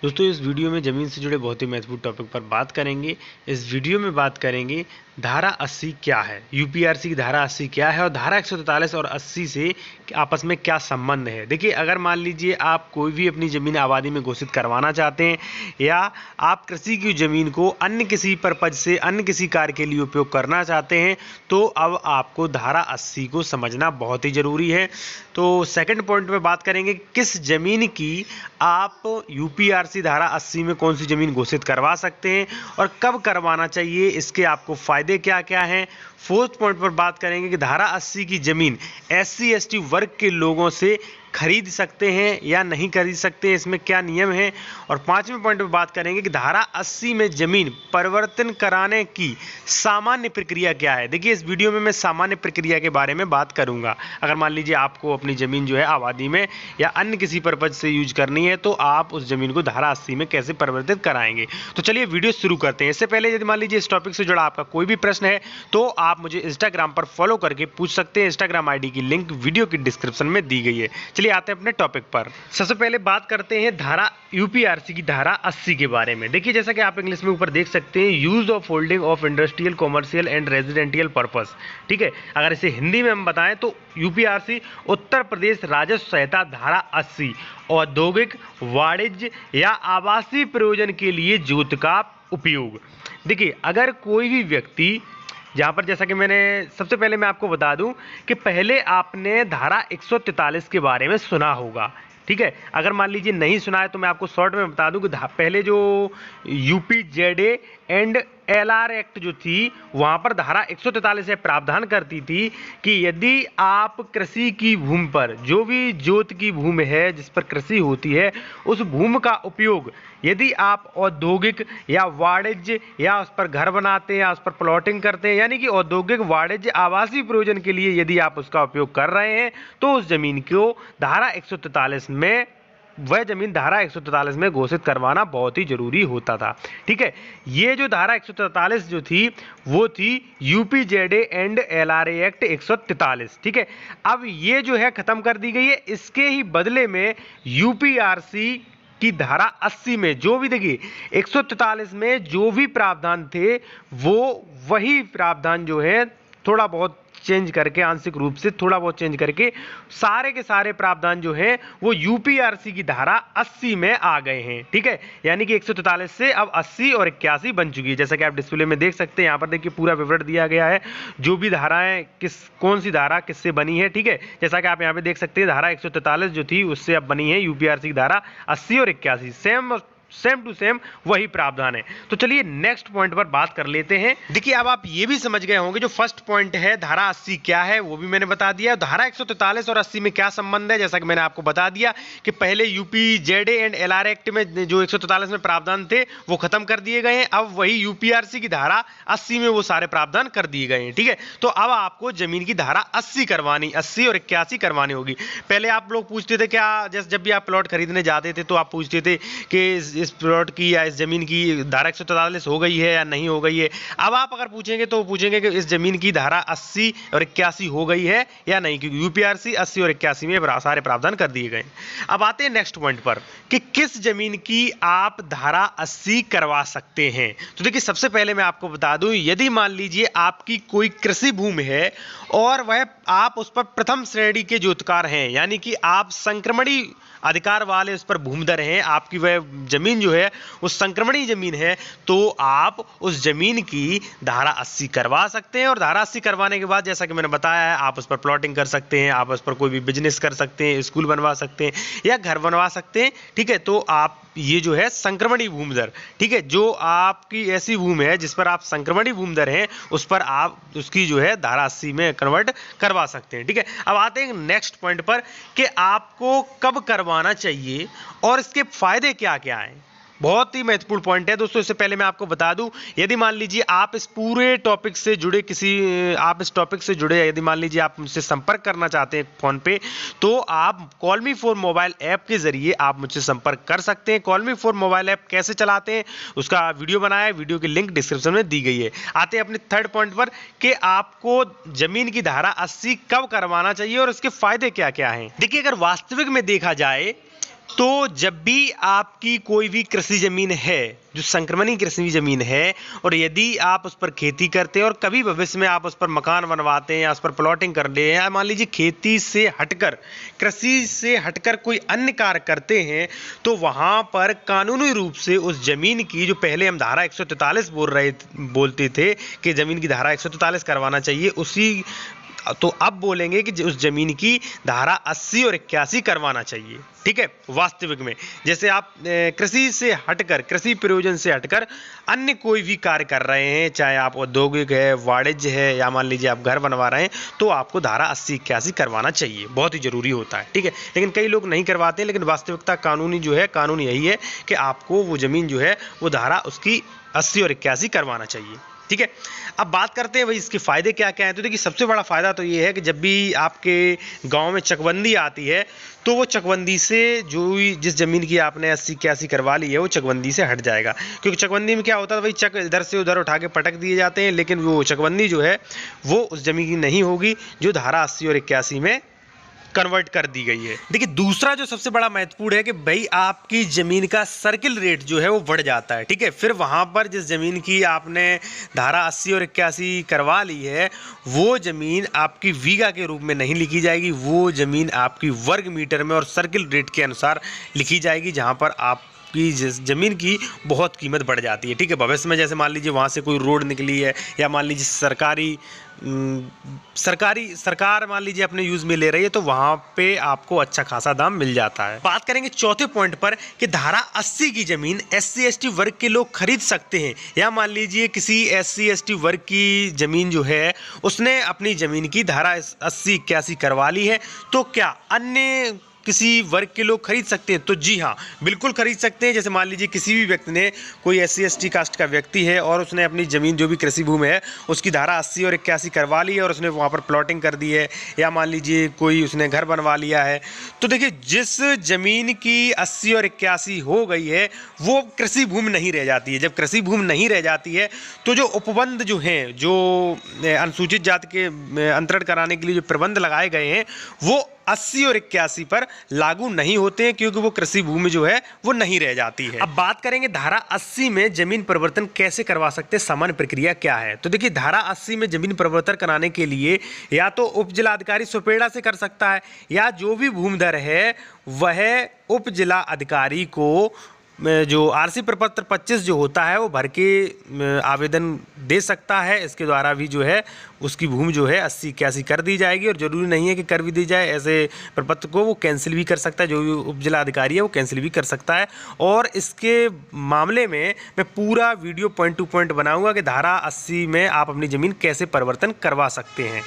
दोस्तों इस वीडियो में ज़मीन से जुड़े बहुत ही महत्वपूर्ण टॉपिक पर बात करेंगे। इस वीडियो में बात करेंगे धारा 80 क्या है, यूपीआरसी की धारा 80 क्या है और धारा 143 और 80 से आपस में क्या संबंध है। देखिए, अगर मान लीजिए आप कोई भी अपनी ज़मीन आबादी में घोषित करवाना चाहते हैं या आप कृषि की ज़मीन को अन्य किसी पर्पज से अन्य किसी कार्य के लिए उपयोग करना चाहते हैं तो अब आपको धारा 80 को समझना बहुत ही ज़रूरी है। तो सेकंड पॉइंट में बात करेंगे किस ज़मीन की आप यूपीआरसी धारा 80 में कौन सी ज़मीन घोषित करवा सकते हैं और कब करवाना चाहिए, इसके आपको फ़ायदे क्या क्या हैं। फोर्थ पॉइंट पर बात करेंगे कि धारा 80 की ज़मीन SC ST वर्ग के लोगों से खरीद सकते हैं या नहीं खरीद सकते, इसमें क्या नियम है। और पांचवें पॉइंट में बात करेंगे कि धारा 80 में ज़मीन परिवर्तन कराने की सामान्य प्रक्रिया क्या है। देखिए, इस वीडियो में मैं सामान्य प्रक्रिया के बारे में बात करूंगा। अगर मान लीजिए आपको अपनी ज़मीन जो है आबादी में या अन्य किसी पर्पज से यूज करनी है तो आप उस ज़मीन को धारा 80 में कैसे परिवर्तित कराएंगे। तो चलिए वीडियो शुरू करते हैं। इससे पहले यदि मान लीजिए इस टॉपिक से जुड़ा आपका कोई भी प्रश्न है तो आप मुझे इंस्टाग्राम पर फॉलो करके पूछ सकते हैं। इंस्टाग्राम ID की लिंक वीडियो की डिस्क्रिप्शन में दी गई है। चलिए आते हैं अपने टॉपिक पर। सबसे पहले बात करते हैं धारा यूपीआरसी की धारा 80 के बारे में। देखिए, जैसा कि आप इंग्लिश में ऊपर देख सकते हैं, use of holding of industrial commercial and residential purpose. ठीक है, अगर इसे हिंदी में हम बताएं तो यूपीआरसी उत्तर प्रदेश राजस्व संहिता धारा 80 औद्योगिक, वाणिज्य या आवासीय प्रयोजन के लिए जोत का उपयोग। देखिए, अगर कोई भी व्यक्ति जहाँ पर, जैसा कि मैंने सबसे पहले मैं आपको बता दूं कि पहले आपने धारा 143 के बारे में सुना होगा। ठीक है, अगर मान लीजिए नहीं सुना है तो मैं आपको शॉर्ट में बता दूं कि पहले जो UPZA एंड LR एक्ट जो थी वहाँ पर धारा 143 से प्रावधान करती थी कि यदि आप कृषि की भूमि पर, जो भी जोत की भूमि है जिस पर कृषि होती है, उस भूमि का उपयोग यदि आप औद्योगिक या वाणिज्य या उस पर घर बनाते हैं या उस पर प्लॉटिंग करते हैं, यानी कि औद्योगिक, वाणिज्य, आवासीय प्रयोजन के लिए यदि आप उसका उपयोग कर रहे हैं तो उस जमीन को धारा 143 में, वह जमीन धारा 143 में घोषित करवाना बहुत ही जरूरी होता था। ठीक है, ये जो धारा 143 जो थी वो थी UPZA एंड LRA एक्ट 143। ठीक है, अब ये जो है खत्म कर दी गई है। इसके ही बदले में यूपीआरसी की धारा 80 में जो भी, देखिए 143 में जो भी प्रावधान थे वो वही प्रावधान जो है थोड़ा बहुत चेंज करके, आंशिक रूप से थोड़ा बहुत चेंज करके सारे के सारे प्रावधान जो हैं वो यूपीआरसी की धारा 80 में आ गए हैं। ठीक है, यानी कि 143 से अब 80 और 81 बन चुकी है। जैसा कि आप डिस्प्ले में देख सकते हैं, यहाँ पर देखिए पूरा विवरण दिया गया है, जो भी धाराएं कौन सी धारा किससे बनी है। ठीक है, जैसा कि आप यहाँ पे देख सकते हैं धारा 143 जो थी उससे अब बनी है यूपीआरसी की धारा 80 और 81, सेम टू सेम वही प्रावधान है। तो चलिए नेक्स्ट पॉइंट पर बात कर लेते हैं। देखिए, अब आप ये भी समझ गए होंगे जो फर्स्ट पॉइंट है धारा 80 क्या है वो भी मैंने बता दिया। धारा 143 और 80 में क्या संबंध है, जैसा कि मैंने आपको बता दिया कि पहले UPZA एंड LR एक्ट में जो 143 में प्रावधान थे वो खत्म कर दिए गए हैं। अब वही यूपीआरसी की धारा 80 में वो सारे प्रावधान कर दिए गए हैं। ठीक है, तो अब आपको जमीन की धारा 80 करवानी, 80 और 81 करवानी होगी। पहले आप लोग पूछते थे क्या, जैसे जब भी आप प्लॉट खरीदने जाते थे तो आप पूछते थे कि इस प्लॉट की या इस जमीन की धारा 143 हो गई है या नहीं हो गई है। अब आप अगर पूछेंगे तो पूछेंगे कि इस जमीन की धारा 80 और 81 हो गई है या नहीं, क्योंकि यूपीआरसी 80 और 81 में सारे प्रावधान कर दिए गए। अब आते हैं नेक्स्ट पॉइंट पर कि किस जमीन की आप धारा 80 करवा सकते हैं। तो देखिए, सबसे पहले मैं आपको बता दूं, यदि मान लीजिए आपकी कोई कृषि भूमि है और वह आप उस पर प्रथम श्रेणी के जोतकार हैं, यानी कि आप संक्रमणी अधिकार वाले उस पर भूमिधर हैं, आपकी वह जमीन जो है वो संक्रमणी जमीन है, तो आप उस जमीन की धारा 80 करवा सकते हैं। और धारा 80 करवाने के बाद, जैसा कि मैंने बताया है, आप उस पर प्लॉटिंग कर सकते हैं, आप उस पर कोई भी बिजनेस कर सकते हैं, स्कूल बनवा सकते हैं या घर बनवा सकते हैं। ठीक है, तो आप ये जो है संक्रमणी भूमिधर, ठीक है, जो आपकी ऐसी भूमि है जिस पर आप संक्रमणी भूमिधर हैं उस पर आप उसकी जो है धारा 80 में कन्वर्ट करवा सकते हैं। ठीक है, अब आते हैं नेक्स्ट पॉइंट पर कि आपको कब करवाना चाहिए और इसके फायदे क्या क्या हैं। बहुत ही महत्वपूर्ण पॉइंट है दोस्तों। इससे पहले मैं आपको बता दूं, यदि मान लीजिए आप इस पूरे टॉपिक से जुड़े आप इस टॉपिक से जुड़े, यदि मान लीजिए आप मुझसे संपर्क करना चाहते हैं फोन पे, तो आप call me for mobile app के जरिए आप मुझसे संपर्क कर सकते हैं। Call me for mobile app कैसे चलाते हैं उसका वीडियो बनाया है, वीडियो की लिंक डिस्क्रिप्शन में दी गई है। आते हैं अपने थर्ड पॉइंट पर कि आपको जमीन की धारा 80 कब करवाना चाहिए और इसके फायदे क्या क्या हैं। देखिए, अगर वास्तविक में देखा जाए तो जब भी आपकी कोई भी कृषि जमीन है जो संक्रमणी कृषि जमीन है, और यदि आप उस पर खेती करते हैं और कभी भविष्य में आप उस पर मकान बनवाते हैं या उस पर प्लॉटिंग कर ले या मान लीजिए खेती से हटकर, कृषि से हटकर कोई अन्य कार्य करते हैं, तो वहां पर कानूनी रूप से उस जमीन की, जो पहले हम धारा 143 बोलते थे कि जमीन की धारा 143 करवाना चाहिए, उसी तो अब बोलेंगे कि उस जमीन की धारा 80 और 81 करवाना चाहिए। ठीक है, वास्तविक में जैसे आप कृषि से हटकर, कृषि प्रयोजन से हटकर अन्य कोई भी कार्य कर रहे हैं, चाहे आप औद्योगिक है, वाणिज्य है, या मान लीजिए आप घर बनवा रहे हैं, तो आपको धारा 80 81 करवाना चाहिए, बहुत ही जरूरी होता है। ठीक है, लेकिन कई लोग नहीं करवाते हैं, लेकिन वास्तविकता कानूनी जो है, कानून यही है कि आपको वो जमीन जो है वो धारा उसकी 80 और 81 करवाना चाहिए। ठीक है, अब बात करते हैं भाई इसके फायदे क्या क्या हैं। तो देखिए, सबसे बड़ा फायदा तो ये है कि जब भी आपके गांव में चकबंदी आती है, तो वो चकबंदी से जो जिस जमीन की आपने 80 81 करवा ली है, वो चकबंदी से हट जाएगा। क्योंकि चकबंदी में क्या होता है भाई, चक इधर से उधर उठा के पटक दिए जाते हैं, लेकिन वो चकबंदी जो है वो उस जमीन की नहीं होगी जो धारा 80 और 81 में कन्वर्ट कर दी गई है। देखिए, दूसरा जो सबसे बड़ा महत्वपूर्ण है कि भाई आपकी जमीन का सर्किल रेट जो है वो बढ़ जाता है। ठीक है, फिर वहां पर जिस जमीन की आपने धारा 80 और 81 करवा ली है, वो जमीन आपकी वीघा के रूप में नहीं लिखी जाएगी, वो जमीन आपकी वर्ग मीटर में और सर्किल रेट के अनुसार लिखी जाएगी, जहां पर आपकी जमीन की बहुत कीमत बढ़ जाती है। ठीक है, भविष्य में जैसे मान लीजिए वहां से कोई रोड निकली है, या मान लीजिए सरकार मान लीजिए अपने यूज में ले रही है, तो वहां पे आपको अच्छा खासा दाम मिल जाता है। बात करेंगे चौथे पॉइंट पर कि धारा 80 की जमीन SC ST वर्ग के लोग खरीद सकते हैं, या मान लीजिए किसी SC ST वर्ग की जमीन जो है उसने अपनी जमीन की धारा 80 81 करवा ली है, तो क्या अन्य किसी वर्ग के लोग खरीद सकते हैं? तो जी हाँ, बिल्कुल खरीद सकते हैं। जैसे मान लीजिए किसी भी व्यक्ति ने, कोई SC ST कास्ट का व्यक्ति है और उसने अपनी ज़मीन जो भी कृषि भूमि है उसकी धारा 80 और 81 करवा ली है, और उसने वहाँ पर प्लॉटिंग कर दी है, या मान लीजिए कोई उसने घर बनवा लिया है, तो देखिए जिस ज़मीन की 80 और 81 हो गई है वो कृषि भूमि नहीं रह जाती है। जब कृषि भूमि नहीं रह जाती है, तो जो उपबंध जो हैं, जो अनुसूचित जाति के अंतरण कराने के लिए जो प्रबंध लगाए गए हैं, वो 80 और 81 पर लागू नहीं होते हैं, क्योंकि वो कृषि भूमि जो है वो नहीं रह जाती है। अब बात करेंगे धारा 80 में जमीन परिवर्तन कैसे करवा सकते हैं, सामान्य प्रक्रिया क्या है। तो देखिए, धारा 80 में जमीन परिवर्तन कराने के लिए या तो उप जिलाधिकारी सुपेड़ा से कर सकता है, या जो भी भूमिधर है वह उप जिला अधिकारी को जो RC प्रपत्र 25 जो होता है वो भर के आवेदन दे सकता है। इसके द्वारा भी जो है उसकी भूमि जो है 80 81 कर दी जाएगी, और ज़रूरी नहीं है कि कर भी दी जाए, ऐसे प्रपत्र को वो कैंसिल भी कर सकता है, जो भी उप जिला अधिकारी है वो कैंसिल भी कर सकता है। और इसके मामले में मैं पूरा वीडियो पॉइंट टू पॉइंट बनाऊंगा कि धारा 80 में आप अपनी ज़मीन कैसे परिवर्तन करवा सकते हैं।